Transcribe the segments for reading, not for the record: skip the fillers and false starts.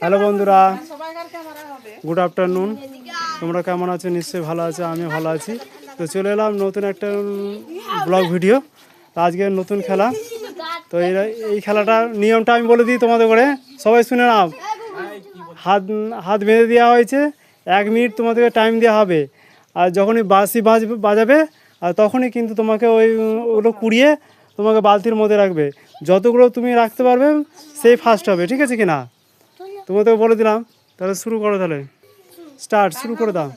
Hello বন্ধুরা, good afternoon. তোমরা কেমন আছো? নিশ্চয়ই ভালো আছো, আমি ভালো আছি। তো চলে এলাম নতুন একটা ব্লগ ভিডিও। আজকে নতুন খেলা। তো এই খেলাটার নিয়মটা আমি বলে দিই তোমাদের করে, সবাই শুনে নাও। হাত বেঁধে দেওয়া হয়েছে, 1 মিনিট তোমাদেরকে টাইম দেওয়া হবে। আর যখনই বাঁশি বাজাবে আর তখনই কিন্তু তোমাকে ওগুলো কুড়িয়ে তোমাকে বালতির মধ্যে রাখবে। যতগুলো তুমি রাখতে পারবে সেই ফার্স্ট হবে, ঠিক আছে কি না? তোমাদের বলে দিলাম, তাহলে শুরু করো। তাহলে স্টার্ট, শুরু করে দাও।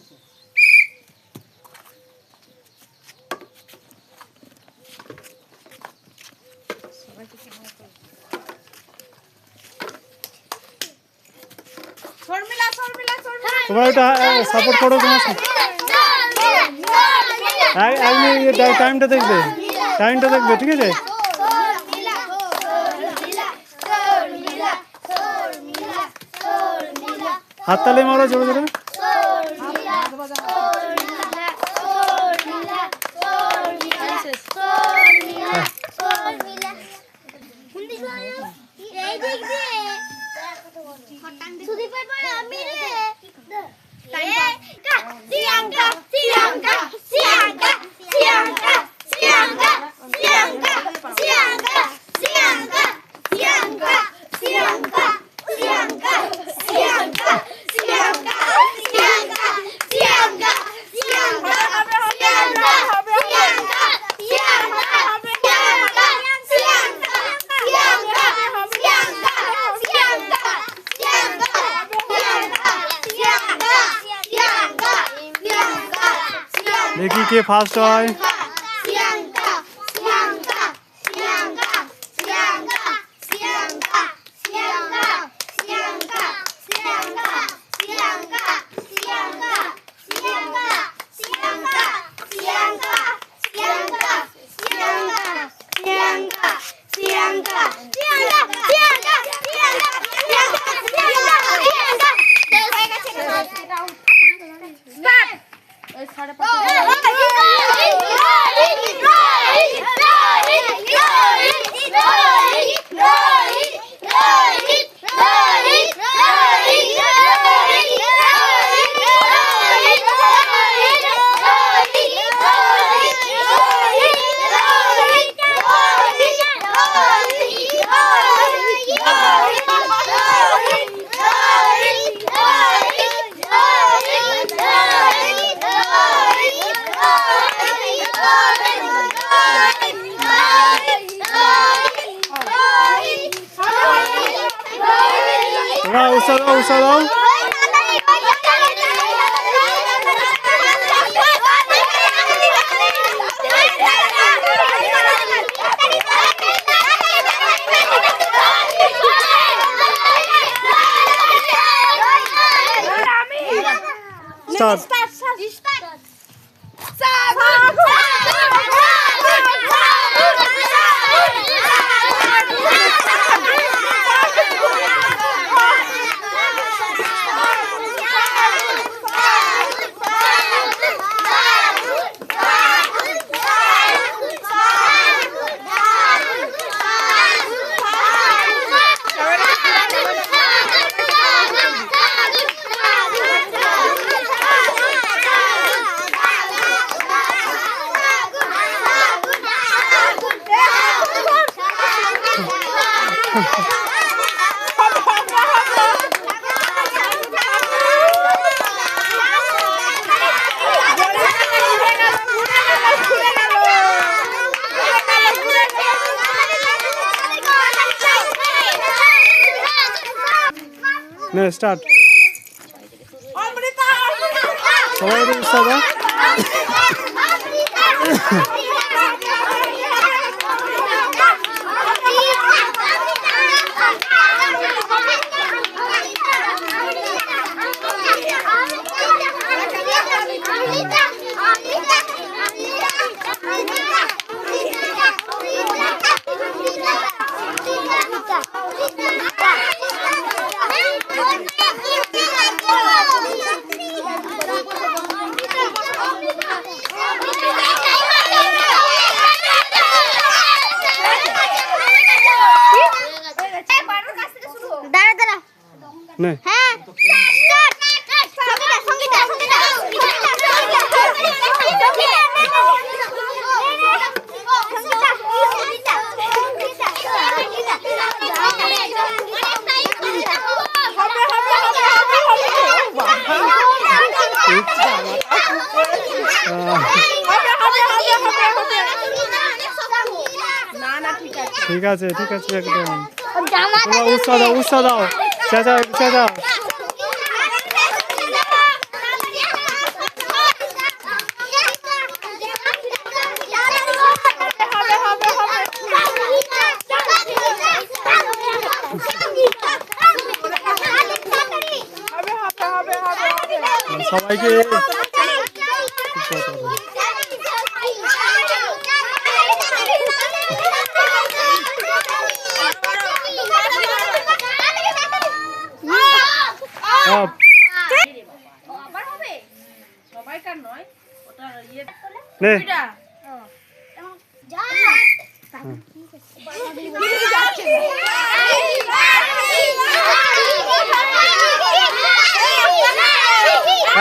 তোমরা এটা সাপোর্ট করো, তোমার 1 মিনিট টাইমটা দেখবে, ঠিক আছে? হাততালি মারো জোরে জোরে। দেখি কে ফার্স্ট হয়। উৎসাহ দাও। স্টার্ট। সবাই উৎসাহ দাও। নে ঠিক আছে একদম উৎসাহ দাও চেঁচাও সবাইকে নে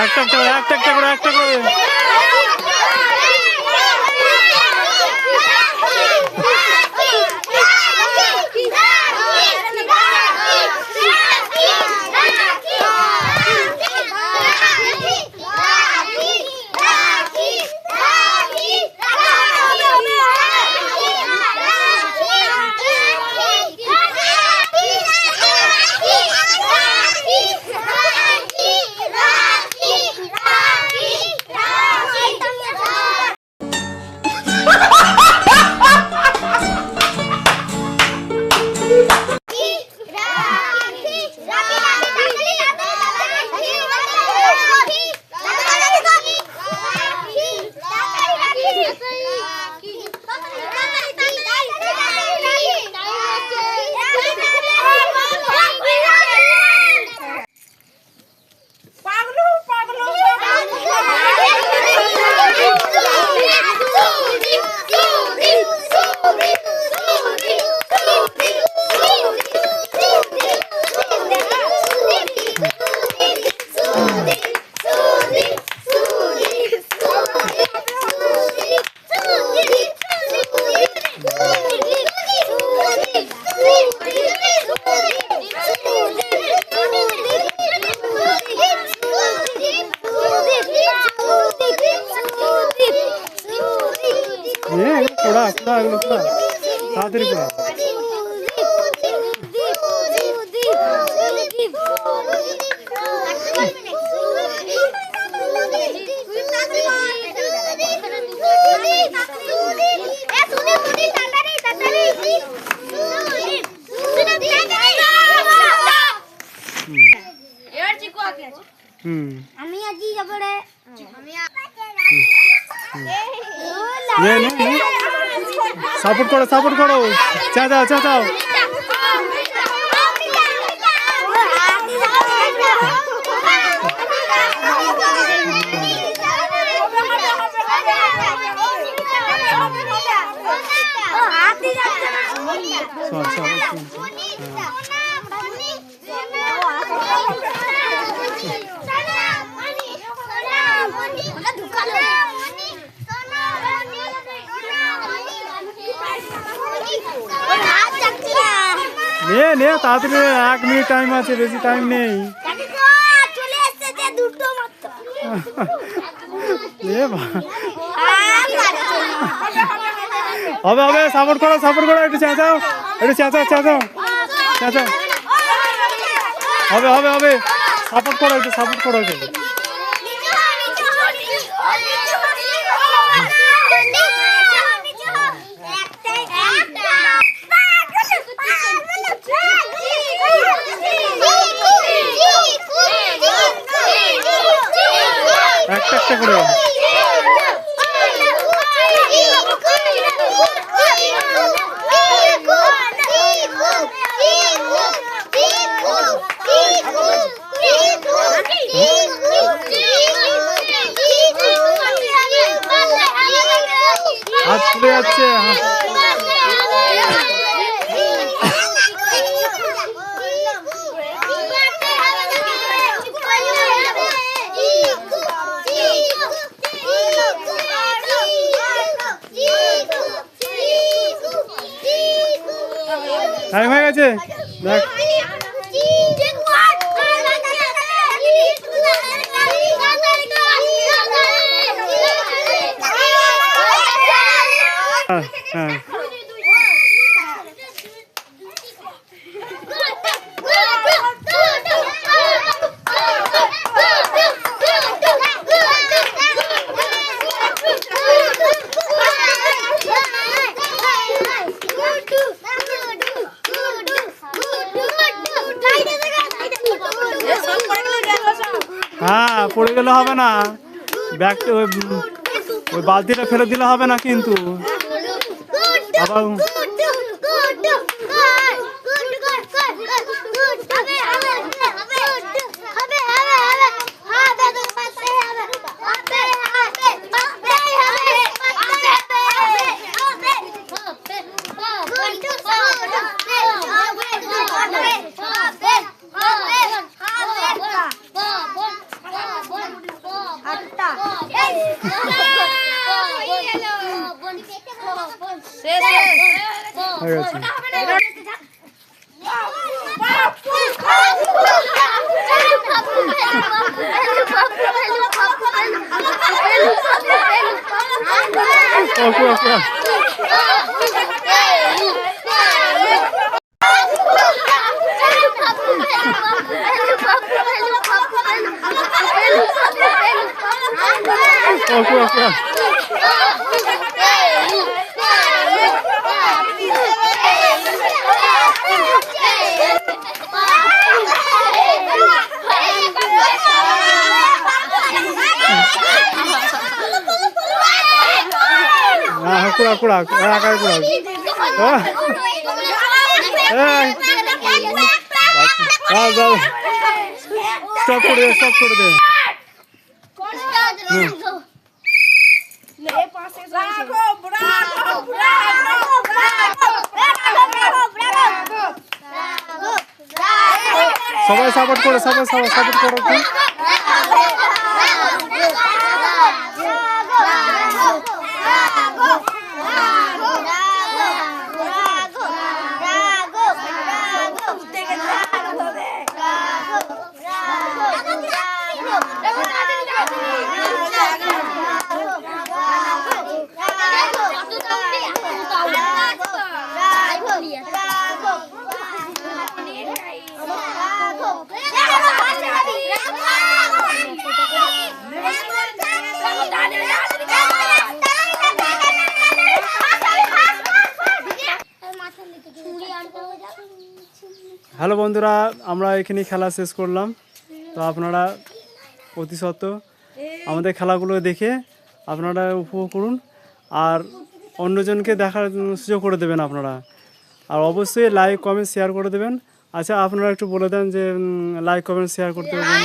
একটা করে তাড়াতাড়ি করে আমি আজি যাবরে সাপোর্ট করো চেঁচাও নে তাড়াতাড়ি 1 মিনিট টাইম আছে, বেশি টাইম নেই। হবে সাপোর্ট করো একটু চেঁচাও হবে সাপোর্ট করো একটু একটা করে হাত ফুলে যাচ্ছে। দেখ হ্যাঁ হ্যাঁ পড়ে গেলে হবে না, ব্যাগটা ওই বালতিটা ফেলে দিলে হবে না কিন্তু আবার হয়ে গেছে। ওকে ওকে ওকে ওকে কুড়া কুড়া একাই কুড়া স্টপ করে দে স্টপ করে দে সবাই সাপোর্ট করে সবাই সাপোর্ট করো হ্যালো বন্ধুরা, আমরা এখানে খেলা শেষ করলাম। তো আপনারা প্রতিশত আমাদের খেলাগুলো দেখে আপনারা উপভোগ করুন আর অন্যজনকে দেখার সুযোগ করে দেবেন আপনারা। আর অবশ্যই লাইক কমেন্ট শেয়ার করে দেবেন। আচ্ছা আপনারা একটু বলে দেন যে লাইক কমেন্ট শেয়ার করতে দেবেন।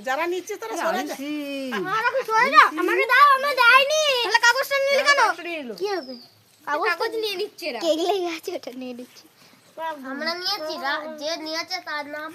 যারা নিচ্ছে তারা সরে যায়। আমাকে দাও, আমি দেইনি। তাহলে কাগজটা নিলে কেন? কি হবে? কাগজ নিয়ে নিচ্ছে এরা। কেক লেগে আছে ওটা নিয়ে নিচ্ছে। আমরা নিয়েছি, যে নিয়েছে তার নাম